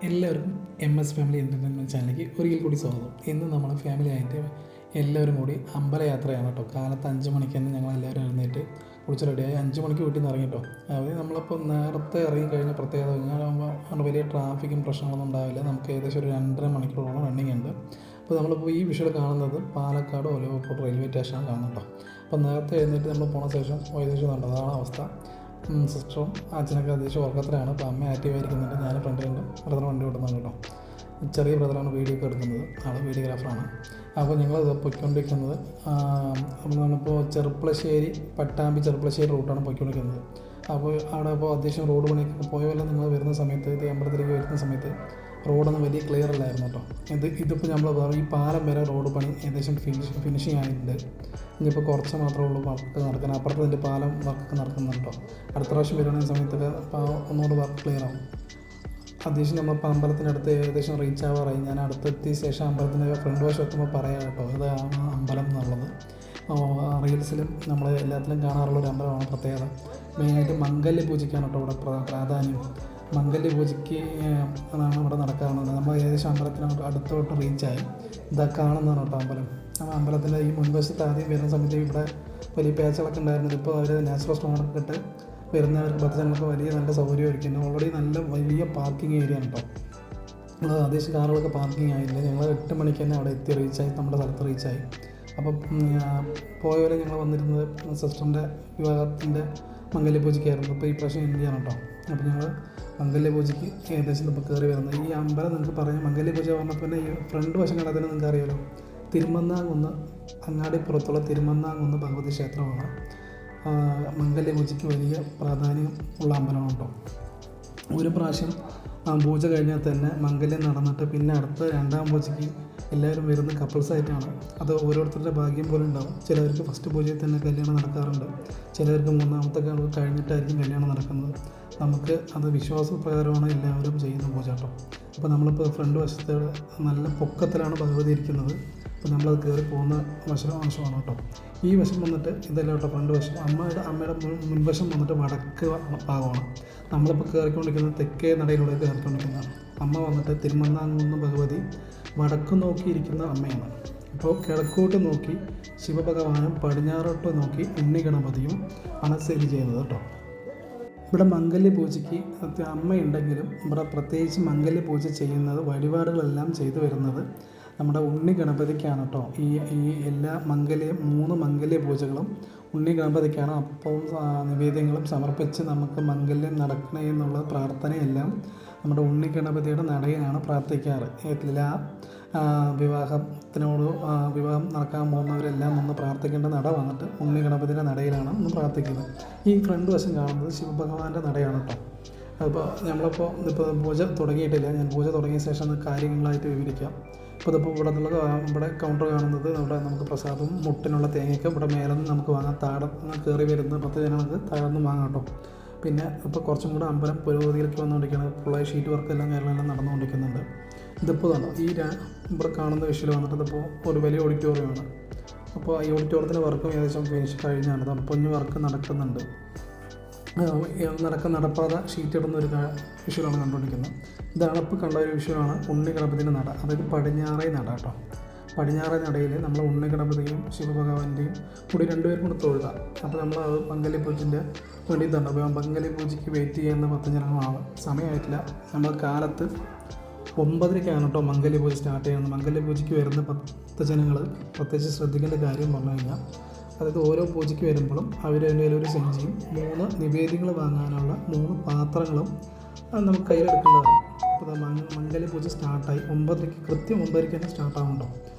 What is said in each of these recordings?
എല്ലാവർക്കും family entertainment ചാനലിലേക്ക് ഒരിക്കൽ കൂടി സ്വാഗതം. ഇന്ന് നമ്മൾ ഫാമിലി ആയിട്ട് എല്ലാവരും കൂടി അമ്പലയാത്രയാണ് കേട്ടോ. കാലത്ത് 5 മണിക്ക് തന്നെ ഞങ്ങൾ എല്ലാവരും എഴുന്നേറ്റ് കുളിച്ച് റെഡിയായി 5 മണിക്ക് വീട്ടിൽ നിന്ന് ഇറങ്ങി കേട്ടോ. അതായത് നമ്മളിപ്പോൾ നേരത്തെ ഇറങ്ങിക്കഴിഞ്ഞ പ്രത്യേകത കഴിഞ്ഞാൽ വലിയ ട്രാഫിക്കും പ്രശ്നങ്ങളൊന്നും ഉണ്ടാവില്ല. നമുക്ക് ഏകദേശം ഒരു 2.5 മണിക്കൂറോളം റണ്ണിങ് ഉണ്ട്. അപ്പോൾ നമ്മളിപ്പോൾ ഈ വിഷ്വൽ കാണുന്നത് പാലക്കാട് ഒലവക്കോട് റെയിൽവേ സ്റ്റേഷനാണ് കാണുന്നത് കേട്ടോ. അപ്പോൾ നേരത്തെ എഴുന്നേറ്റ് നമ്മൾ പോണ ശേഷം ഏകദേശം ഉണ്ട്, അതാണ് അവസ്ഥ. സിസ്റ്ററും അച്ഛനൊക്കെ അത്യാവശ്യം ഉറക്കത്തിലാണ്. അപ്പോൾ അമ്മ ആക്റ്റീവായിരിക്കുന്നുണ്ട്, ഞാൻ ഫ്രണ്ടിലുണ്ട്, ബ്രദർ വണ്ടി ഓടുന്നുണ്ട് കേട്ടോ. ചെറിയ ബ്രദറാണ് വീഡിയോ ഒക്കെ എടുക്കുന്നത്, ആൾ വീഡിയോഗ്രാഫറാണ്. അപ്പോൾ ഞങ്ങളത് പൊയ്ക്കൊണ്ടിരിക്കുന്നത് അപ്പോൾ നമ്മളിപ്പോൾ ചെറുപ്പളശ്ശേരി ചെറുപ്പളശ്ശേരി റൂട്ടാണ് പൊയ്ക്കൊണ്ടിരിക്കുന്നത്. അപ്പോൾ അവിടെ ഇപ്പോൾ അത്യാവശ്യം റോഡ് പണിയൊക്കെ പോയ പോലെ നിങ്ങൾ വരുന്ന സമയത്ത് ഈ അമ്പലത്തിലേക്ക് വരുന്ന സമയത്ത് റോഡൊന്നും വലിയ ക്ലിയർ അല്ലായിരുന്നു കേട്ടോ. ഇതിപ്പോൾ നമ്മൾ ഈ പാലം വരെ റോഡ് പണി ഏകദേശം ഫിനിഷിങ് ആയിട്ടുണ്ട്. ഇനിയിപ്പോൾ കുറച്ച് മാത്രമേ ഉള്ളൂ വർക്ക് നടക്കാൻ. അപ്പുറത്ത് ഇതിൻ്റെ പാലം വർക്ക് നടക്കുന്നുണ്ട് കേട്ടോ. അടുത്ത പ്രാവശ്യം വരുന്ന സമയത്തൊക്കെ ഒന്നുകൂടെ വർക്ക് ക്ലിയർ ആവും. അത്യാവശ്യം നമ്മളിപ്പോൾ അമ്പലത്തിനടുത്ത് ഏകദേശം റീച്ച് ആവാറായി. ഞാൻ അടുത്തെത്തിയ ശേഷം അമ്പലത്തിൻ്റെ ഫ്രണ്ട് വശം എത്തുമ്പോൾ പറയാം കേട്ടോ, ഇതാണ് അമ്പലം എന്നുള്ളത്. റീൽസിലും നമ്മൾ എല്ലാത്തിലും കാണാറുള്ളൊരു അമ്പലമാണ്. പ്രത്യേകത മെയിനായിട്ട് മംഗല്യ പൂജയ്ക്കാണ് കേട്ടോ ഇവിടെ പ്രാധാന്യം. മംഗല്യ പൂജയ്ക്ക് അതാണ് ഇവിടെ നടക്കാറുള്ളത്. നമ്മൾ ഏകദേശം അമ്പലത്തിനോട്ട് അടുത്തോട്ട് റീച്ചായി. ഇതാ കാണുന്നതാണ് കേട്ടോ അമ്പലം. ആ അമ്പലത്തിൻ്റെ ഈ മുൻവശത്ത് ആദ്യം വരുന്ന സമയത്ത് ഇവിടെ വലിയ പേച്ചുകളൊക്കെ ഉണ്ടായിരുന്നത്. ഇപ്പോൾ അവർ നാച്ചുറൽ സ്റ്റോണൊക്കെ ഇട്ട് വരുന്നവർക്ക് ഭക്തജനങ്ങൾക്ക് വലിയ നല്ല സൗകര്യമായിരിക്കും. ഓൾറെഡി നല്ല വലിയ പാർക്കിംഗ് ഏരിയ ആണ് കേട്ടോ. നമ്മൾ അത്യാവശ്യം കാറുകളൊക്കെ പാർക്കിംഗ് ആയില്ല. ഞങ്ങൾ 8 മണിക്ക് തന്നെ അവിടെ റീച്ചായി, നമ്മുടെ സ്ഥലത്ത് റീച്ചായി. അപ്പം പോയവരെ ഞങ്ങൾ വന്നിരുന്നത് സിസ്റ്ററിൻ്റെ വിവാഹത്തിൻ്റെ മംഗല്യപൂജയ്ക്കായിരുന്നു. ഇപ്പോൾ ഈ പ്രാവശ്യം ഇന്ത്യയാണ് കേട്ടോ. അപ്പോൾ ഞങ്ങൾ മംഗല്യപൂജയ്ക്ക് ഏകദേശം ഇപ്പോൾ കയറി വരുന്നത്. ഈ അമ്പലം നിങ്ങൾക്ക് പറയാം, മംഗല്യപൂജ പറഞ്ഞപ്പോൾ തന്നെ ഈ ഫ്രണ്ട് വശം കണ്ടാൽ തന്നെ നിങ്ങൾക്ക് അറിയാമല്ലോ, തിരുമന്നാംകുന്ന് അങ്ങാടിപ്പുറത്തുള്ള തിരുമന്നാംകുന്ന് ഭഗവതി ക്ഷേത്രമാണ്. മംഗല്യപൂജയ്ക്ക് വലിയ പ്രാധാന്യം ഉള്ള അമ്പലമാണ് കേട്ടോ. ഒരു പ്രാവശ്യം പൂജ കഴിഞ്ഞാൽ തന്നെ മംഗല്യം നടന്നിട്ട് പിന്നെ അടുത്ത 2ാം പൂജയ്ക്ക് എല്ലാവരും വരുന്ന കപ്പിൾസായിട്ടാണ്. അത് ഓരോരുത്തരുടെ ഭാഗ്യം പോലെ ഉണ്ടാവും. ചിലവർക്ക് ഫസ്റ്റ് പൂജയിൽ തന്നെ കല്യാണം നടക്കാറുണ്ട്, ചിലവർക്ക് 3ാമത്തെ കഴിഞ്ഞിട്ടായിരിക്കും കല്യാണം നടക്കുന്നത്. നമുക്ക് അത് വിശ്വാസപ്രകാരമാണ് എല്ലാവരും ചെയ്യുന്ന പൂജ കേട്ടോ. അപ്പോൾ നമ്മളിപ്പോൾ ഫ്രണ്ട് വശത്ത് നല്ല പൊക്കത്തിലാണ് ഭഗവതി ഇരിക്കുന്നത്. അപ്പോൾ നമ്മളത് കയറി പോകുന്ന വശമാണ് കേട്ടോ. ഈ വശം വന്നിട്ട് ഇതെല്ലാം കേട്ടോ ഫ്രണ്ട് വശം. അമ്മയുടെ മുൻവശം വന്നിട്ട് വടക്ക് ഭാഗമാണ്. നമ്മളിപ്പോൾ കയറിക്കൊണ്ടിരിക്കുന്നത് തെക്കേ നടയിലൂടെ കയറിക്കൊണ്ടിരിക്കുന്നതാണ്. അമ്മ വന്നിട്ട് തിരുമന്നാംകുന്ന് ഭഗവതി വടക്ക് നോക്കിയിരിക്കുന്ന അമ്മയാണ്. അപ്പോൾ കിഴക്കോട്ട് നോക്കി ശിവഭഗവാനും പടിഞ്ഞാറോട്ട് നോക്കി ഉണ്ണിഗണപതിയും ആണ് സ്ഥിതി ചെയ്യുന്നത് കേട്ടോ. ഇവിടെ മംഗല്യ പൂജയ്ക്ക് അമ്മയുണ്ടെങ്കിലും ഇവിടെ പ്രത്യേകിച്ച് മംഗല്യ പൂജ ചെയ്യുന്നത്, വഴിപാടുകളെല്ലാം ചെയ്തു വരുന്നത് നമ്മുടെ ഉണ്ണി ഗണപതിക്കാണ് കേട്ടോ. ഈ എല്ലാ 3 മംഗല്യ പൂജകളും ഉണ്ണി ഗണപതിക്കാണ്. അപ്പവും നിവേദ്യങ്ങളും സമർപ്പിച്ച് നമുക്ക് മംഗല്യം നടക്കണേ എന്നുള്ള പ്രാർത്ഥനയെല്ലാം നമ്മുടെ ഉണ്ണി ഗണപതിയുടെ നടയിലാണ് പ്രാർത്ഥിക്കാറ്. എല്ലാ വിവാഹം നടക്കാൻ പോകുന്നവരെല്ലാം ഒന്ന് പ്രാർത്ഥിക്കേണ്ട നട വന്നിട്ട് ഉണ്ണി ഗണപതിയുടെ നടയിലാണ് ഒന്ന് പ്രാർത്ഥിക്കുന്നത്. ഈ ഫ്രണ്ട് വശം കാണുന്നത് ശിവഭഗവാന്റെ നടയാണ് കേട്ടോ. അപ്പോൾ ഇപ്പോൾ പൂജ തുടങ്ങിയിട്ടില്ല. ഞാൻ പൂജ തുടങ്ങിയ ശേഷം കാര്യങ്ങളായിട്ട് വിവരിക്കാം. ഇപ്പോൾ ഇവിടെ കൗണ്ടർ കാണുന്നത് നമുക്ക് പ്രസാദവും മുട്ടിനുള്ള തേങ്ങയൊക്കെ ഇവിടെ മേലെ നിന്ന് നമുക്ക് വാങ്ങാം. താഴെ കയറി വരുന്ന 10 ജനങ്ങൾക്ക് താഴെ നിന്ന് വാങ്ങാം കേട്ടോ. പിന്നെ ഇപ്പോൾ കുറച്ചും കൂടെ അമ്പലം പുരോഗതിയിലേക്ക് വന്നുകൊണ്ടിരിക്കുന്നത്. ഫുള്ളായി ഷീറ്റ് വർക്കെല്ലാം കാര്യങ്ങളെല്ലാം നടന്നുകൊണ്ടിരിക്കുന്നുണ്ട്. ഇതിപ്പോൾ തന്നെ ഇവിടെ കാണുന്ന വിഷ്വൽ വന്നിട്ട് ഇതിപ്പോൾ ഒരു വലിയ ഓഡിറ്റോറിയമാണ്. അപ്പോൾ ഈ ഓഡിറ്റോറിയത്തിൻ്റെ വർക്കും ഏകദേശം ഫിനിഷ് കഴിഞ്ഞാണ്. പൊഞ്ഞ് വർക്ക് നടക്കുന്നുണ്ട്. നടപ്പാത ഷീറ്റ് ഇടുന്ന ഒരു വിഷ്വലാണ് കണ്ടുകൊണ്ടിരിക്കുന്നത്. ഇതാണ് ഇപ്പോൾ കണ്ട ഒരു വിഷ്വലാണ് ഉണ്ണി ഗണപതിൻ്റെ നട, അതായത് പടിഞ്ഞാറേ നട കേട്ടോ. പടിഞ്ഞാറേ നടയിൽ നമ്മൾ ഉണ്ണി ഗണപതിയും ശിവഭഗവാന്റെയും കൂടി 2 പേരും കൂടി തൊഴുക. അപ്പോൾ നമ്മൾ മംഗല്യ പൂജൻ്റെ വേണ്ടിയിട്ടുണ്ട്. അപ്പോൾ മംഗല്യ പൂജയ്ക്ക് വെയിറ്റ് ചെയ്യുന്ന 10 ജനങ്ങളാണ്. സമയമായിട്ടില്ല. നമ്മൾ കാലത്ത് 9:30 കേട്ടോ മംഗല്യ പൂജ സ്റ്റാർട്ട് ചെയ്യുന്നത്. മംഗല്യ പൂജയ്ക്ക് വരുന്ന 10 ജനങ്ങൾ പ്രത്യേകിച്ച് ശ്രദ്ധിക്കേണ്ട കാര്യം പറഞ്ഞു കഴിഞ്ഞാൽ, അതായത് ഓരോ പൂജയ്ക്ക് വരുമ്പോഴും അവരുടെ ഒരു സെഞ്ചിയും 3 നിവേദ്യങ്ങൾ വാങ്ങാനുള്ള 3 പാത്രങ്ങളും നമുക്ക് കയ്യിലെടുക്കേണ്ടതാണ്. അപ്പോൾ മംഗല്യ പൂജ സ്റ്റാർട്ടായി 9:30, കൃത്യം 9:30 തന്നെ സ്റ്റാർട്ടാകുന്നുണ്ടോ.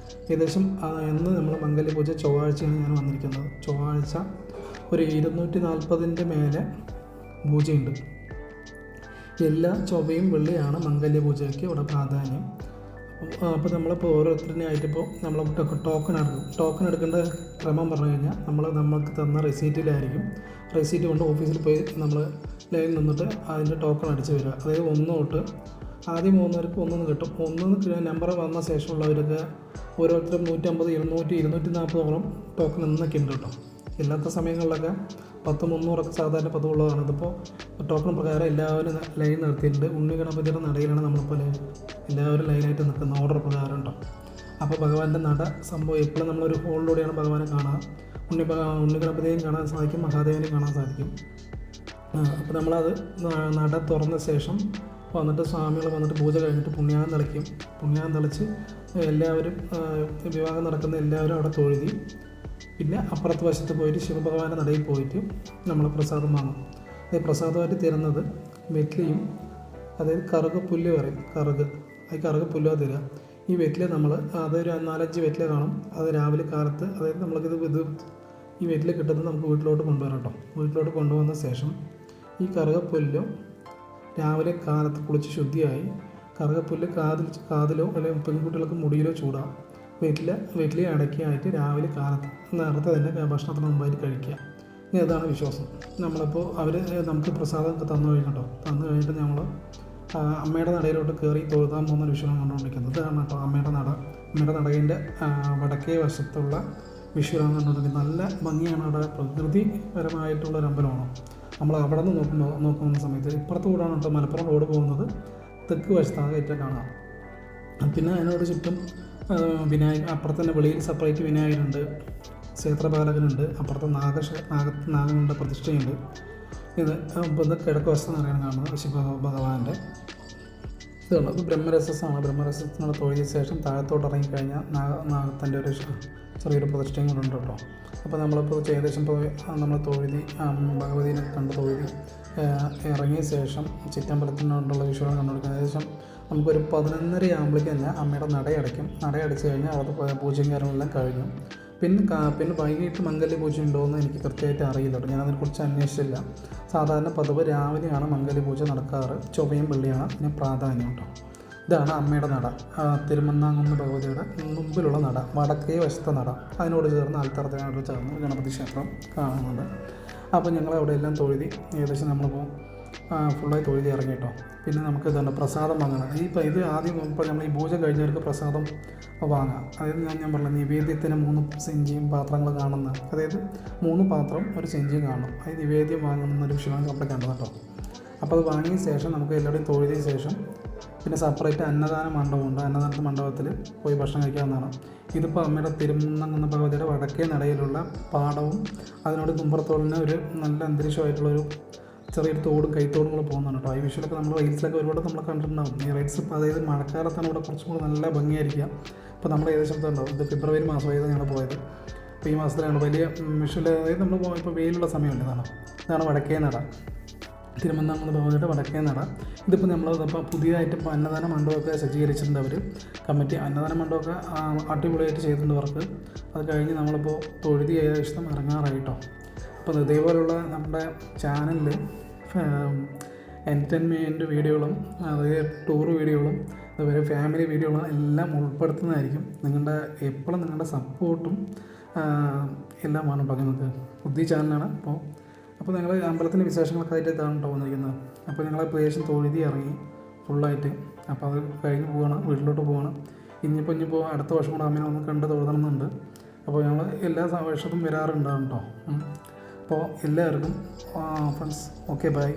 ഏകദേശം എന്ന് നമ്മൾ മംഗല്യ പൂജ ചൊവ്വാഴ്ചയാണ് ഞാൻ വന്നിരിക്കുന്നത്. ചൊവ്വാഴ്ച ഒരു 240ൻ്റെ മേലെ പൂജയുണ്ട്. എല്ലാ ചൊവ്വയും വെള്ളിയാണ് മംഗല്യ പൂജയ്ക്ക് ഇവിടെ പ്രാധാന്യം. അപ്പോൾ നമ്മളിപ്പോൾ ഓരോരുത്തരിനായിട്ടിപ്പോൾ നമ്മൾ ടോക്കൺ എടുക്കേണ്ട ക്രമം പറഞ്ഞു കഴിഞ്ഞാൽ നമുക്ക് തന്ന റെസീറ്റിലായിരിക്കും. റെസീറ്റ് കൊണ്ട് ഓഫീസിൽ പോയി നമ്മൾ ലൈൻ നിന്നിട്ട് അതിൻ്റെ ടോക്കൺ അടിച്ച് വരിക. അതായത് 1 തൊട്ട് ആദ്യം 3 1 കിട്ടും. 1 നമ്പർ വന്ന ശേഷമുള്ളവർക്ക് ഓരോരുത്തരും 150, 200, 240 ടോക്കൺ എന്നൊക്കെ ഉണ്ട് കേട്ടോ. ഇല്ലാത്ത സമയങ്ങളിലൊക്കെ 300 സാധാരണ പതിവുള്ളതാണ്. ഇതിപ്പോൾ ടോക്കൺ പ്രകാരം എല്ലാവരും ലൈൻ നിർത്തിയിട്ടുണ്ട്. ഉണ്ണി ഗണപതിയുടെ നടയിലാണ് നമ്മളിപ്പോൾ എല്ലാവരും ലൈനായിട്ട് നിൽക്കുന്ന ഓർഡർ പ്രകാരം ഉണ്ടോ. അപ്പോൾ ഭഗവാന്റെ നട സംഭവം എപ്പോഴും നമ്മളൊരു ഹോളിലൂടെയാണ് ഭഗവാനെ കാണുക. ഉണ്ണി ഗണപതിയെയും കാണാൻ സാധിക്കും, മഹാദേവനെയും കാണാൻ സാധിക്കും. അപ്പോൾ നമ്മളത് നട തുറന്ന ശേഷം വന്നിട്ട് സ്വാമികൾ വന്നിട്ട് പൂജ കഴിഞ്ഞിട്ട് പുണ്യാഹം തളിക്കും. പുണ്യാഹം തളിച്ച് എല്ലാവരും വിവാഹം നടക്കുന്ന എല്ലാവരും അവിടെ തൊഴുതി. പിന്നെ അപ്പുറത്ത് വശത്ത് പോയിട്ട് ശിവഭഗവാന്റെ നടയിൽ പോയിട്ട് നമ്മൾ പ്രസാദം വാങ്ങും. ഈ പ്രസാദമായിട്ട് തരുന്നത് വെറ്റിലയും, അതായത് കറുക് പുല്ല് പറയും, കറുക് പുല്ലോ തരിക. ഈ വെറ്റില നമ്മൾ അതൊരു 4-5 വെറ്റില കാണും. അത് രാവിലെ കാലത്ത്, അതായത് നമ്മൾക്കിത് ഈ വെറ്റില കിട്ടുന്നത് നമുക്ക് വീട്ടിലോട്ട് കൊണ്ടുവരാം കേട്ടോ. വീട്ടിലോട്ട് കൊണ്ടുവന്ന ശേഷം ഈ കറുകപ്പുല്ലും രാവിലെ കാലത്ത് കുളിച്ച് ശുദ്ധിയായി കറുകപ്പുല്ല് കാതിലോ അല്ലെങ്കിൽ പെൺകുട്ടികൾക്ക് മുടിയിലോ ചൂടാം. വെറ്റില അടക്കിയായിട്ട് രാവിലെ കാലത്ത് നേരത്തെ തന്നെ ഭക്ഷണത്തിന് മുമ്പായിട്ട് കഴിക്കുക. ഇനി അതാണ് വിശ്വാസം. നമ്മളിപ്പോൾ അവർ നമുക്ക് പ്രസാദമൊക്കെ തന്നു കഴിഞ്ഞിട്ടോ. തന്നു കഴിഞ്ഞിട്ട് നമ്മൾ അമ്മയുടെ നടയിലോട്ട് കയറി തൊഴുതാൻ പോകുന്നൊരു വിഷയം കണ്ടുകൊണ്ടിരിക്കുന്നത്. ഇതാണ് കേട്ടോ അമ്മയുടെ നട. അമ്മയുടെ നടയിൻ്റെ വടക്കേ വശത്തുള്ള വിഷുവാണ് കണ്ടുകൊണ്ടിരിക്കുന്നത്. നല്ല ഭംഗിയാണ് അവിടെ, പ്രകൃതിപരമായിട്ടുള്ളൊരു അമ്പലമാണ്. നമ്മൾ അവിടെ നിന്ന് നോക്കുന്ന സമയത്ത് ഇപ്പുറത്ത് കൂടാണ് കേട്ടോ മലപ്പുറം റോഡ് പോകുന്നത്. തെക്ക് വശത്താണ് ഏറ്റവും കാണാം. പിന്നെ അതിനോട് ചുറ്റും അപ്പുറത്ത് തന്നെ വെളിയിൽ സെപ്പറേറ്റ് വിനായകരുണ്ട്, ക്ഷേത്രപാലകനുണ്ട്, അപ്പുറത്ത് നാഗങ്ങളുടെ പ്രതിഷ്ഠയുണ്ട്. ഇത് കിഴക്ക് വശത്ത് നിറയാണ് കാണുന്നത് ശിവഭഗവാന്റെ. ഇതുണ്ട്, ഇത് ബ്രഹ്മരസമാണ്. ബ്രഹ്മരസത്തിനോട് തൊഴിലിന് ശേഷം താഴത്തോട്ട് ഇറങ്ങിക്കഴിഞ്ഞാൽ നാഗത്തിൻ്റെ ഒരു ചെറിയൊരു പ്രതിഷ്ഠയും കൂടെ ഉണ്ട് കേട്ടോ. അപ്പോൾ നമ്മളിപ്പോൾ ഏകദേശം നമ്മൾ തൊഴുതി ഭഗവതിനെ കണ്ട് തൊഴുതി ഇറങ്ങിയ ശേഷം ചിറ്റമ്പലത്തിനോടുള്ള വിഷയം കണ്ടുപിടിക്കുക. ഏകദേശം നമുക്കൊരു 11:30 ആകുമ്പോഴേക്കും തന്നെ അമ്മയുടെ നടയടയ്ക്കും. നടയടച്ച് കഴിഞ്ഞാൽ അവിടെ പൂജയും കാര്യങ്ങളെല്ലാം കഴിഞ്ഞു. പിന്നെ വൈകിട്ട് മംഗല്യ പൂജ ഉണ്ടോയെന്ന് എനിക്ക് കൃത്യമായിട്ട് അറിയില്ല കേട്ടോ. ഞാനതിനെക്കുറിച്ച് അന്വേഷിച്ചില്ല. സാധാരണ പതിവ് രാവിലെയാണ് മംഗല്യ പൂജ നടക്കാറ്. ചൊവ്വയും വെള്ളിയാണ് ഇതിന് പ്രാധാന്യം കേട്ടോ. ഇതാണ് അമ്മയുടെ നട, തിരുമന്നാംകുന്ന് ഭഗവതിയുടെ മുമ്പിലുള്ള നട, വടക്കേ വശത്തെ നട. അതിനോട് ചേർന്ന് ആൽത്തറത്തിനോട് ചേർന്ന് ഗണപതി ക്ഷേത്രം കാണുന്നുണ്ട്. അപ്പോൾ ഞങ്ങൾ അവിടെ എല്ലാം തൊഴുതി ഏകദേശം നമ്മളിപ്പോൾ ഫുള്ളായി തൊഴുതി ഇറങ്ങി കേട്ടോ. പിന്നെ നമുക്ക് ഇതുണ്ട് പ്രസാദം വാങ്ങണം. ഇത് ആദ്യം ഇപ്പോൾ നമ്മൾ ഈ പൂജ കഴിഞ്ഞവർക്ക് പ്രസാദം വാങ്ങാം. അതായത് ഞാൻ പറഞ്ഞില്ല, നിവേദ്യത്തിന് 3 സെഞ്ചിയും പാത്രങ്ങൾ കാണുന്ന, അതായത് 3 പാത്രം ഒരു സെഞ്ചിയും കാണും. അത് നിവേദ്യം വാങ്ങുന്നൊരു വിഷയമാണ് നമ്മൾ കണ്ടത് കേട്ടോ. അപ്പോൾ അത് വാങ്ങിയ ശേഷം നമുക്ക് എല്ലാവരുടെയും തൊഴുതിയ ശേഷം പിന്നെ സെപ്പറേറ്റ് അന്നദാന മണ്ഡപമുണ്ട്. അന്നദാന മണ്ഡപത്തിൽ പോയി ഭക്ഷണം കഴിക്കാവുന്നതാണ്. ഇതിപ്പോൾ അമ്മയുടെ തിരുമന്നംകുന്ന് ഭഗവതിയുടെ വടക്കേ നടയിലുള്ള പാടവും അതിനോട് തുമ്പറത്തോടിന് ഒരു നല്ല അന്തരീക്ഷമായിട്ടുള്ളൊരു ചെറിയൊരു തോടും കൈത്തോടും കൂടെ പോകുന്നുണ്ട് കേട്ടോ. ഈ വിഷയമൊക്കെ നമ്മൾ റൈൽസിലൊക്കെ ഒരുപാട് നമ്മൾ കണ്ടിട്ടുണ്ടാകും. ഈ റൈൽസ് ഇപ്പോൾ അതായത് മഴക്കാലത്താണ് ഇവിടെ കുറച്ചും കൂടി നല്ല ഭംഗിയായിരിക്കുക. ഇപ്പോൾ നമ്മൾ ഏകദേശം ഉണ്ടാവും, ഇത് ഫെബ്രുവരി മാസമായിരുന്നു ഞങ്ങൾ പോയത്. അപ്പോൾ ഈ മാസത്തിലാണ് വലിയ വിഷുവിൽ, അതായത് നമ്മൾ ഇപ്പോൾ വെയിലുള്ള സമയമുണ്ട്. ഇതാണ് വടക്കേ നട, തിരുമന്നാംകുന്ന് ഭഗവതിയുടെ വടക്കേ നട. ഇതിപ്പോൾ നമ്മളിപ്പോൾ പുതിയതായിട്ട് ഇപ്പോൾ അന്നദാന മണ്ഡപമൊക്കെ സജ്ജീകരിച്ചിട്ടുണ്ട് അവർ, കമ്മിറ്റി. അന്നദാന മണ്ഡപമൊക്കെ അടിപൊളിയായിട്ട് ചെയ്തിട്ടുണ്ട് വർക്ക്. അത് കഴിഞ്ഞ് നമ്മളിപ്പോൾ തൊഴുതി ഏകദേശം ഇറങ്ങാറായിട്ടോ. അപ്പോൾ ഇതേപോലുള്ള നമ്മുടെ ചാനലിൽ എൻ്റർടൈൻമെൻറ്റ് വീഡിയോകളും, അതായത് ടൂർ വീഡിയോകളും, അതുപോലെ ഫാമിലി വീഡിയോകളും എല്ലാം ഉൾപ്പെടുത്തുന്നതായിരിക്കും. എപ്പോഴും നിങ്ങളുടെ സപ്പോർട്ടും എല്ലാം വേണം കേട്ടോ. നിങ്ങൾക്ക് പുതിയ ചാനലാണ്. അപ്പോൾ ഞങ്ങൾ അമ്പലത്തിൻ്റെ വിശേഷങ്ങളൊക്കെ ആയിട്ട് ഇതാണ് കേട്ടോ വന്നിരിക്കുന്നത്. അപ്പോൾ ഞങ്ങൾ പ്രദേശം തൊഴുതി ഇറങ്ങി ഫുള്ളായിട്ട്. അപ്പോൾ അത് കഴിഞ്ഞ് പോവുകയാണ്, വീട്ടിലോട്ട് പോവുകയാണ്. ഇനിയിപ്പോൾ അടുത്ത വർഷം കൂടെ അമ്മയെ ഒന്ന് കണ്ട് തൊഴുതണമെന്നുണ്ട്. അപ്പോൾ ഞങ്ങൾ എല്ലാ വർഷത്തും വരാറുണ്ടാകും കേട്ടോ. അപ്പോൾ എല്ലാവർക്കും ഫ്രണ്ട്സ്, ഓക്കെ, ബൈ.